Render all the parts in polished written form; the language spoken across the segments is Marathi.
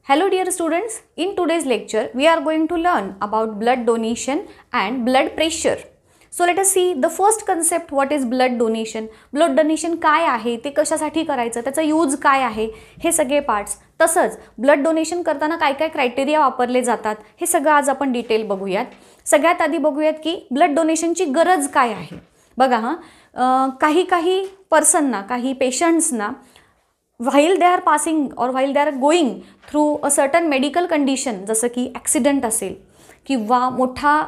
Hello dear students, in today's lecture we are going to learn about blood donation and blood pressure. So let us see the first concept, what is blood donation. Blood donation काय आहे, ते कशासाठी करायचं, त्याचा यूज काय आहे, हे सगळे पार्ट्स. तसंच ब्लड डोनेशन करताना काय काय क्रायटेरिया वापरले जातात हे सगळं आज आपण डिटेल बघूयात. सगळ्यात आधी बघूयात की ब्लड डोनेशनची गरज काय आहे. बघा काही पर्सनना, काही पेशंट्सना while they are passing or while they are going through a certain medical condition, जसं की ॲक्सिडेंट असेल किंवा मोठा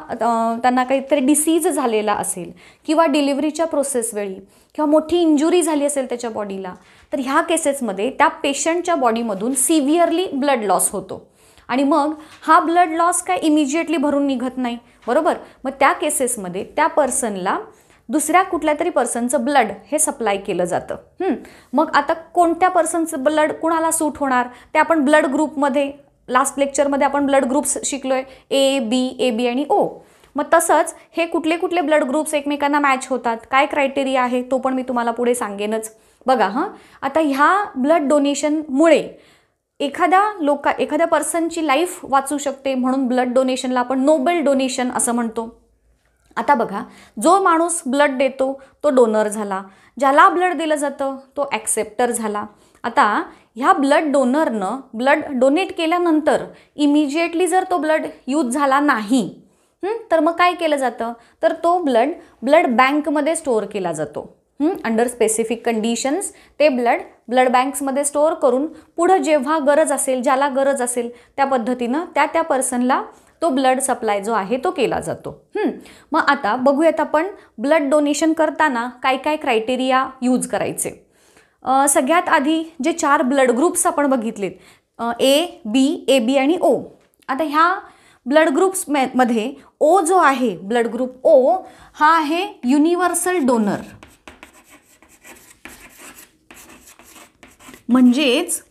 त्यांना काहीतरी डिसीज झालेला असेल किंवा डिलिव्हरीच्या प्रोसेसवेळी किंवा मोठी इंजुरी झाली असेल त्याच्या बॉडीला, तर ह्या केसेसमध्ये त्या पेशंटच्या बॉडीमधून सिव्हिअरली ब्लड लॉस होतो आणि मग हा ब्लड लॉस काय इमिजिएटली भरून निघत नाही, बरोबर. मग त्या केसेसमध्ये त्या पर्सनला दुसऱ्या कुठल्या तरी पर्सनचं ब्लड हे सप्लाय केलं जातं. मग आता कोणत्या पर्सनचं ब्लड कुणाला सूट होणार ते आपण ब्लड ग्रुपमध्ये लास्ट लेक्चरमध्ये आपण ब्लड ग्रुप्स शिकलोय, ए बी आणि ओ. मग तसंच हे कुठले कुठले ब्लड ग्रुप्स एकमेकांना मॅच होतात, काय क्रायटेरिया आहे तो पण मी तुम्हाला पुढे सांगेनच. बघा आता ह्या ब्लड डोनेशनमुळे एखाद्या पर्सनची लाईफ वाचू शकते, म्हणून ब्लड डोनेशनला आपण नोबल डोनेशन असं म्हणतो. आता बघा, जो माणूस ब्लड देतो तो डोनर झाला, ज्याला ब्लड दिलं जातं तो ॲक्सेप्टर झाला. आता ह्या ब्लड डोनरनं ब्लड डोनेट केल्यानंतर इमिजिएटली जर तो ब्लड यूज झाला नाही तर मग काय केलं जातं, तर तो ब्लड बँकमध्ये स्टोअर केला जातो. अंडर स्पेसिफिक कंडिशन्स ते ब्लड बँक्समध्ये स्टोअर करून पुढं जेव्हा गरज असेल, ज्याला गरज असेल त्या पद्धतीनं त्या पर्सनला तो ब्लड सप्लाय जो आहे तो केला जातो. मग आता बघूयात आपण ब्लड डोनेशन करताना काय काय क्रायटेरिया यूज करायचे. सगळ्यात आधी जे 4 ब्लड ग्रुप्स आपण बघितलेत, ए बी आणि ओ. आता ह्या ब्लड ग्रुप्समध्ये ओ जो आहे, ब्लड ग्रुप ओ हा आहे युनिव्हर्सल डोनर. म्हणजेच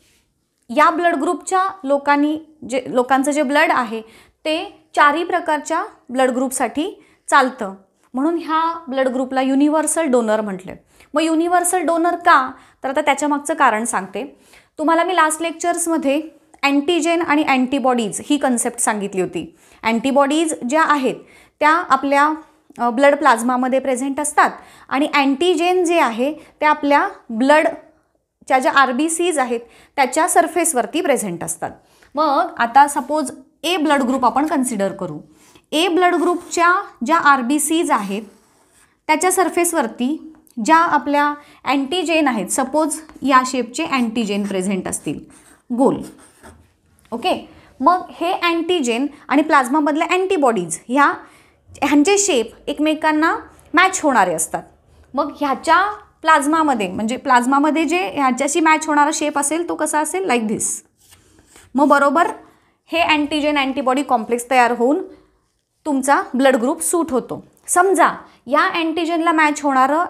या ब्लड ग्रुपच्या लोकांचं जे ब्लड आहे ते 4ही प्रकारच्या ब्लड ग्रुपसाठी चालतं, म्हणून ह्या ब्लड ग्रुपला युनिव्हर्सल डोनर म्हटलं. मग युनिव्हर्सल डोनर का, तर आता त्याच्या मागचं कारण सांगते तुम्हाला. मी लास्ट लेक्चर्समध्ये अँटीजेन आणि अँटीबॉडीज ही कन्सेप्ट सांगितली होती. अँटीबॉडीज ज्या आहेत त्या आपल्या ब्लड प्लाझ्मामध्ये प्रेझेंट असतात आणि अँटीजेन जे आहे ते आपल्या ब्लडच्या ज्या RBCs आहेत त्याच्या सरफेसवरती प्रेझेंट असतात. मग आता सपोज ए ब्लड ग्रुप आपण कन्सिडर करू. ए ब्लड ग्रुपच्या ज्या RBCs आहेत त्याच्या सरफेसवरती ज्या आपल्या अँटीजेन आहेत, सपोज या शेपचे अँटीजेन प्रेझेंट असतील गोल, ओके. मग हे अँटीजेन आणि प्लाझ्मामधले अँटीबॉडीज ह्यांचे शेप एकमेकांना मॅच होणारे असतात. मग ह्याच्या प्लाझ्मामध्ये जे ह्याच्याशी मॅच होणारा शेप असेल तो कसा असेल, लाईक धिस. मग बरोबर हे अँटीजेन अँटीबॉडी कॉम्प्लेक्स तयार होऊन तुमचा ब्लड ग्रुप सूट होतो. समजा या अँटीजेनला मॅच होणारं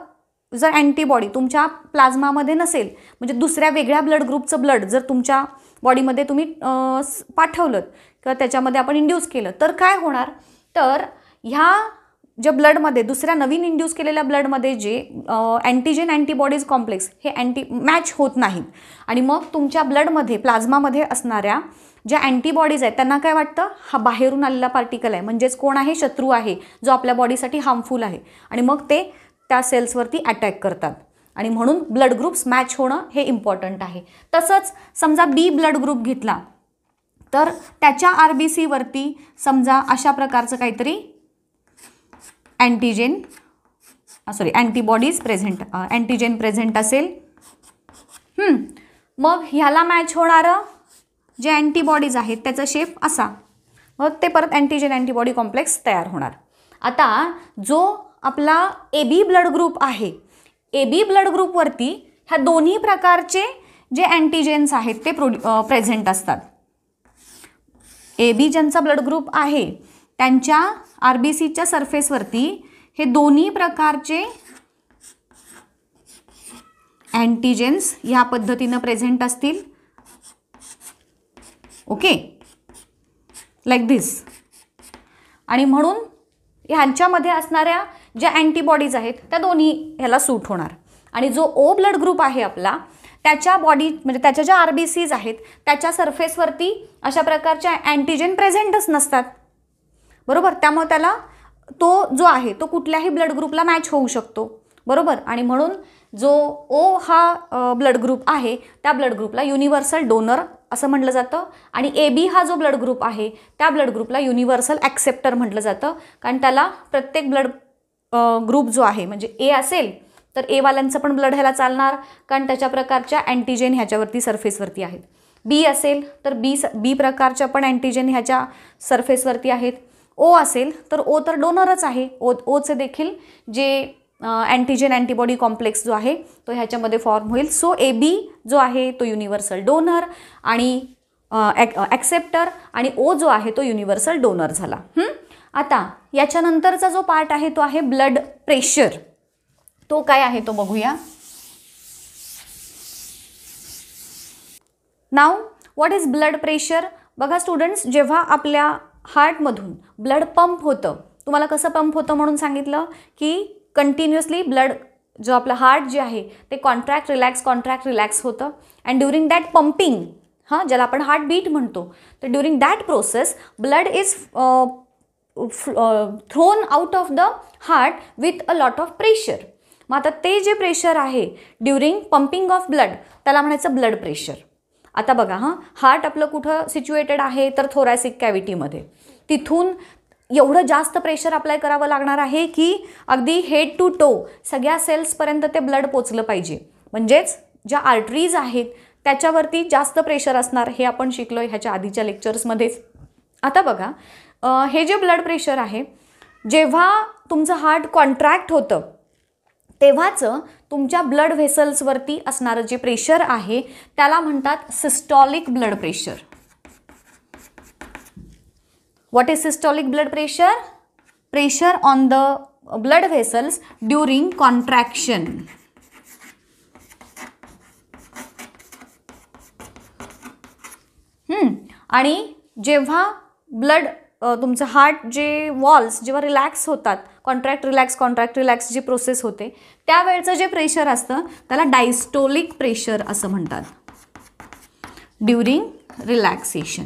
जर अँटीबॉडी तुमच्या प्लाझ्मामध्ये नसेल, म्हणजे दुसऱ्या वेगळ्या ब्लड ग्रुपचं ब्लड जर तुमच्या बॉडीमध्ये तुम्ही पाठवलं किंवा त्याच्यामध्ये आपण इंड्यूस केलं, तर काय होणार, तर ह्या ज्या ब्लडमध्ये दुसऱ्या नवीन इंड्यूस केलेल्या ब्लडमध्ये जे अँटीजेन अँटीबॉडीज कॉम्प्लेक्स हे मॅच होत नाहीत आणि मग तुमच्या ब्लडमध्ये प्लाझ्मामध्ये असणाऱ्या ज्या अँटीबॉडीज आहेत त्यांना काय वाटतं, हा बाहेरून आलेला पार्टिकल आहे, म्हणजेच कोण आहे, शत्रू आहे जो आपल्या बॉडीसाठी हार्मफुल आहे, आणि मग ते त्या सेल्सवरती अटॅक करतात आणि म्हणून ब्लड ग्रुप्स मॅच होणं हे इम्पॉर्टंट आहे. तसंच समजा बी ब्लड ग्रुप घेतला तर त्याच्या RBCवरती समजा अशा प्रकारचं काहीतरी अँटीबॉडीज प्रेझेंट, अँटीजेन प्रेझेंट असेल. मग ह्याला मॅच होणारं जे अँटीबॉडीज आहेत त्याचा शेप असा, मग ते परत अँटीजेन अँटीबॉडी कॉम्प्लेक्स तयार होणार. आता जो आपला AB ब्लड ग्रुप आहे, AB ब्लड ग्रुपवरती ह्या दोन्ही प्रकारचे जे अँटीजेन्स आहेत ते प्रेझेंट असतात. AB ज्यांचा ब्लड ग्रुप आहे त्यांच्या RBCच्या सरफेसवरती हे दोन्ही प्रकारचे अँटीजेन्स ह्या पद्धतीनं प्रेझेंट असतील, ओके, लाईक धिस. आणि म्हणून ह्यांच्यामध्ये असणाऱ्या ज्या अँटीबॉडीज आहेत त्या दोन्ही ह्याला सूट होणार. आणि जो ओ ब्लड ग्रुप आहे आपला त्याच्या बॉडी म्हणजे त्याच्या ज्या RBCs आहेत त्याच्या सरफेसवरती अशा प्रकारच्या अँटीजेन प्रेझेंटच नसतात, बरोबर. त्यामुळे त्याला तो जो आहे तो कुठल्याही ब्लड ग्रुपला मॅच होऊ शकतो, बरोबर. आणि म्हणून जो O हा ब्लड ग्रुप आहे त्या ब्लड ग्रुपला युनिव्हर्सल डोनर असं म्हटलं जातं, आणि AB हा जो ब्लड ग्रुप आहे त्या ब्लड ग्रुपला युनिव्हर्सल ॲक्सेप्टर म्हटलं जातं, कारण त्याला प्रत्येक ब्लड ग्रुप जो आहे म्हणजे A असेल तर A वाल्यांचं पण ब्लड ह्याला चालणार, कारण त्याच्या प्रकारच्या अँटीजेन ह्याच्यावरती सरफेसवरती आहेत. B असेल तर बी प्रकारच्या पण अँटीजेन ह्याच्या सरफेसवरती आहेत. O असेल तर O तर डोनरच आहे, ओचे देखील जे अँटीजेन अँटीबॉडी कॉम्प्लेक्स जो आहे तो ह्याच्यामध्ये फॉर्म होईल. सो AB जो आहे तो युनिव्हर्सल डोनर आणि ॲक्सेप्टर, आणि O जो आहे तो युनिव्हर्सल डोनर झाला. आता याच्यानंतरचा जो पार्ट आहे तो आहे ब्लड प्रेशर. तो काय आहे तो बघूया. नाव व्हॉट इज ब्लड प्रेशर. बघा स्टुडंट्स, जेव्हा आपल्या हार्टमधून ब्लड पंप होतं, तुम्हाला कसं पंप होतं म्हणून सांगितलं की कंटिन्युअसली ब्लड जो आपलं हार्ट जे आहे ते कॉन्ट्रॅक्ट रिलॅक्स होतं, अँड ड्युरिंग दॅट पंपिंग ज्याला आपण हार्ट बीट म्हणतो, तर during that process blood is thrown out of the heart with a lot of pressure. मग आता ते जे प्रेशर आहे ड्युरिंग पंपिंग ऑफ ब्लड त्याला म्हणायचं ब्लड प्रेशर. आता बघा हार्ट आपलं कुठं सिच्युएटेड आहे तर थोरॅसिक कॅव्हिटीमध्ये. तिथून एवढं जास्त प्रेशर अप्लाय करावं लागणार आहे की अगदी हेड टू टो सगळ्या सेल्सपर्यंत ते ब्लड पोचलं पाहिजे. म्हणजेच ज्या आर्टरीज आहेत त्याच्यावरती जास्त प्रेशर असणार, हे आपण शिकलो ह्याच्या आधीच्या लेक्चर्समध्येच. आता बघा हे जे ब्लड प्रेशर आहे, जेव्हा तुमचं हार्ट कॉन्ट्रॅक्ट होतं तेव्हाच तुमच्या ब्लड व्हेसल्सवरती असणारं जे प्रेशर आहे त्याला म्हणतात systolic blood pressure. What is systolic blood pressure? Pressure on the blood vessels during contraction. आणि जेव्हा ब्लड तुमचं हार्ट जे वॉल्स जेव्हा रिलॅक्स होतात, कॉन्ट्रॅक्ट रिलॅक्स जी प्रोसेस होते त्यावेळचं जे प्रेशर असतं त्याला डायस्टोलिक प्रेशर असं म्हणतात, ड्युरिंग रिलॅक्सेशन.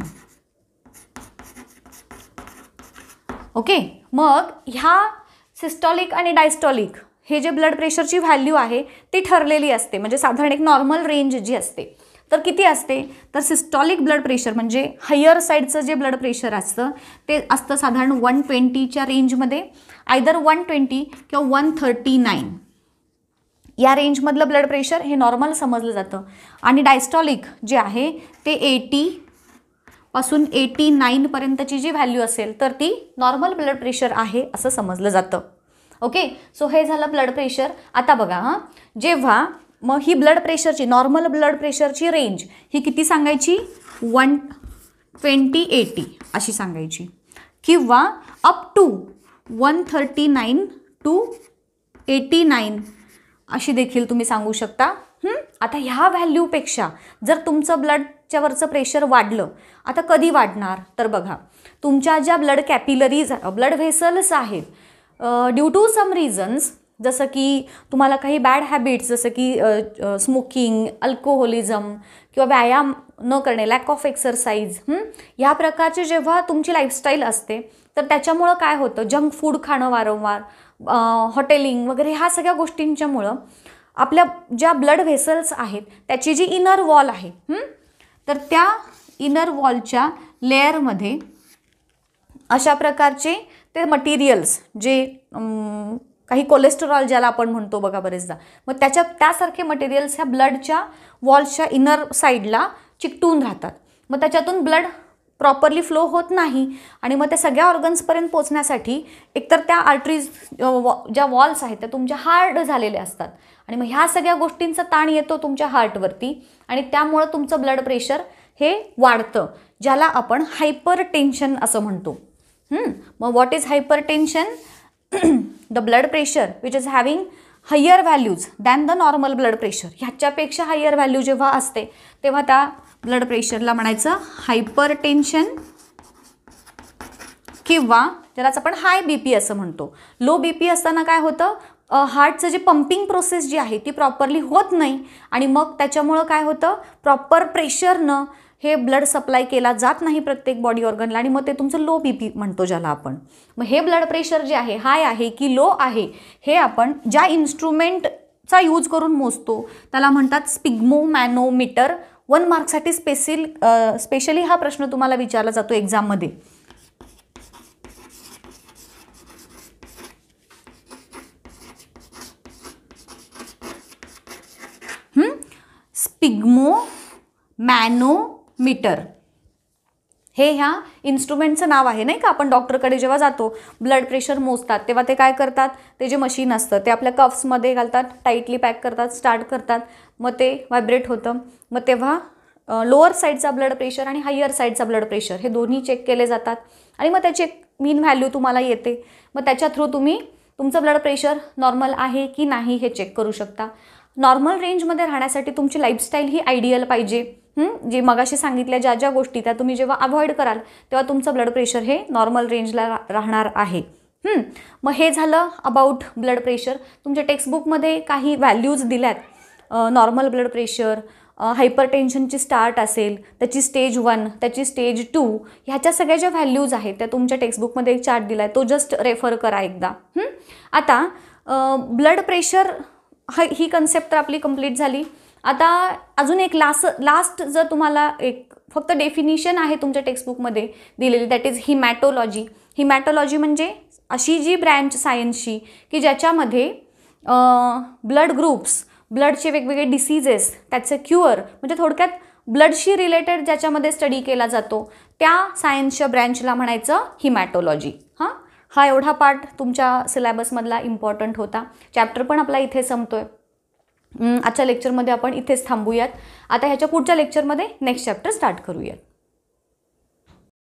ओके. मग ह्या सिस्टॉलिक आणि डायस्टॉलिक हे जे ब्लड प्रेशरची व्हॅल्यू आहे ती ठरलेली असते, म्हणजे साधारण एक नॉर्मल रेंज जी असते तर किती असते, तर सिस्टॉलिक ब्लड प्रेशर म्हणजे हायर साईडचं जे ब्लड प्रेशर असतं ते असतं साधारण 120च्या रेंजमध्ये, आयदर 120 किंवा 139 या रेंजमधलं ब्लड प्रेशर हे नॉर्मल समजलं जातं. आणि डायस्टॉलिक जे आहे ते 80 पासून 89 पर्यंतची जी व्हॅल्यू असेल तर ती नॉर्मल ब्लड प्रेशर आहे असं समजलं जातं. ओके. सो हे झालं ब्लड प्रेशर. आता बघा जेव्हा मग ही ब्लड प्रेशरची नॉर्मल ब्लड प्रेशरची रेंज ही किती सांगायची, 120-80 अशी सांगायची, किंवा अप टू 139 to 89 अशी देखील तुम्ही सांगू शकता. आता ह्या व्हॅल्यूपेक्षा जर तुमचं ब्लडच्यावरचं प्रेशर वाढलं, आता कधी वाढणार तर बघा तुमच्या ज्या ब्लड कॅपिलरीज ब्लड व्हेसल्स आहेत, ड्यू टू सम रिझन्स, जसं की तुम्हाला काही बॅड हॅबिट्स जसं की स्मोकिंग, अल्कोहोलिझम किंवा व्यायाम न करणे, लॅक ऑफ एक्सरसाइज, ह्या प्रकारचे जेव्हा तुमची लाईफस्टाईल असते तर त्याच्यामुळं काय होतं, जंक फूड खाणं वारंवार, हॉटेलिंग वगैरे ह्या सगळ्या गोष्टींच्यामुळं आपल्या ज्या ब्लड व्हेसल्स आहेत त्याची जी इनर वॉल आहे तर त्या इनर वॉलच्या लेअरमध्ये अशा प्रकारचे ते मटेरियल्स जे काही कोलेस्टेरॉल ज्याला आपण म्हणतो बघा बरेचदा, मग त्यासारखे मटेरियल्स ह्या ब्लडच्या वॉल्सच्या इनर साईडला चिकटून राहतात. मग त्याच्यातून ब्लड प्रॉपरली फ्लो होत नाही आणि मग त्या सगळ्या ऑर्गन्सपर्यंत पोचण्यासाठी एकतर त्या आर्टरीज ज्या वॉल्स आहेत त्या तुमच्या हार्ड झालेल्या असतात आणि मग ह्या सगळ्या गोष्टींचा ताण येतो तुमच्या हार्टवरती आणि त्यामुळं तुमचं ब्लड प्रेशर हे वाढतं, ज्याला आपण हायपर टेन्शन असं म्हणतो. मग what is hypertension? The blood pressure which is having higher values than the normal blood pressure. ह्याच्यापेक्षा हायर व्हॅल्यू जेव्हा असते तेव्हा त्या ब्लड प्रेशरला म्हणायचं हायपर टेन्शन, किंवा ज्यालाच आपण हाय BP असं म्हणतो. लो BP असताना काय होतं, हार्टचं जे पंपिंग प्रोसेस जी आहे ती प्रॉपरली होत नाही आणि मग त्याच्यामुळं काय होतं, प्रॉपर प्रेशरनं हे ब्लड सप्लाय केला जात नाही प्रत्येक बॉडी ऑर्गनला आणि मग ते तुमचं लो BP म्हणतो ज्याला आपण. मग हे ब्लड प्रेशर जे आहे हाय आहे की लो आहे हे आपण ज्या इन्स्ट्रुमेंटचा यूज करून मोजतो त्याला म्हणतात स्पिग्मोमॅनोमीटर. 1 मार्कसाठी स्पेशली हा प्रश्न तुम्हाला विचारला जातो एक्झाममध्ये. स्पिग्मोमॅनोमीटर हे ह्या इन्स्ट्रुमेंटचं नाव आहे नाही का. आपण डॉक्टरकडे जेव्हा जातो ब्लड प्रेशर मोजतात तेव्हा ते काय करतात, ते जे मशीन असतं ते आपल्या कफ्समध्ये घालतात, टाईटली पॅक करतात, स्टार्ट करतात, मग ते व्हायब्रेट होतं. मग तेव्हा लोअर साईडचा ब्लड प्रेशर आणि हायर साईडचा ब्लड प्रेशर हे दोन्ही चेक केले जातात आणि मग त्याची एक मीन व्हॅल्यू तुम्हाला येते. मग त्याच्या थ्रू तुम्ही तुमचं ब्लड प्रेशर नॉर्मल आहे की नाही हे चेक करू शकता. नॉर्मल रेंजमध्ये राहण्यासाठी तुमची लाईफस्टाईल ही आयडियल पाहिजे. जे मगाशी सांगितल्या ज्या ज्या गोष्टी त्या तुम्ही जेव्हा अवॉइड कराल तेव्हा तुमचं ब्लड प्रेशर हे नॉर्मल रेंजला राहणार आहे. मग हे झालं अबाउट ब्लड प्रेशर. तुमच्या टेक्स्टबुकमध्ये काही व्हॅल्यूज दिल्यात. नॉर्मल ब्लड प्रेशर, हायपरटेन्शनची स्टार्ट असेल त्याची स्टेज 1, त्याची स्टेज 2, ह्याच्या सगळ्या ज्या व्हॅल्यूज आहेत त्या तुमच्या टेक्स्टबुकमध्ये एक चार्ट दिला आहे, तो जस्ट रेफर करा एकदा. आता ब्लड प्रेशर ही कन्सेप्ट तर आपली कंप्लीट झाली. आता अजून एक लास्ट जर तुम्हाला एक फक्त डेफिनिशन आहे तुमच्या टेक्स्टबुकमध्ये दिलेली, दॅट इज हिमॅटोलॉजी. हिमॅटोलॉजी म्हणजे अशी जी ब्रँच सायन्सची की ज्याच्यामध्ये ब्लड ग्रुप्स, ब्लडचे वेगवेगळे डिसीजेस, त्याचं क्युअर म्हणजे थोडक्यात ब्लडशी रिलेटेड ज्याच्यामध्ये स्टडी केला जातो त्या सायन्सच्या ब्रँचला म्हणायचं हिमॅटोलॉजी. हा एवढा पार्ट तुमच्या सिलेबसमधला इम्पॉर्टंट होता. चॅप्टर पण आपला इथे संपतोय. आजच्या लेक्चरमध्ये आपण इथेच थांबूयात. आता ह्याच्या पुढच्या लेक्चरमध्ये नेक्स्ट चॅप्टर स्टार्ट करूयात.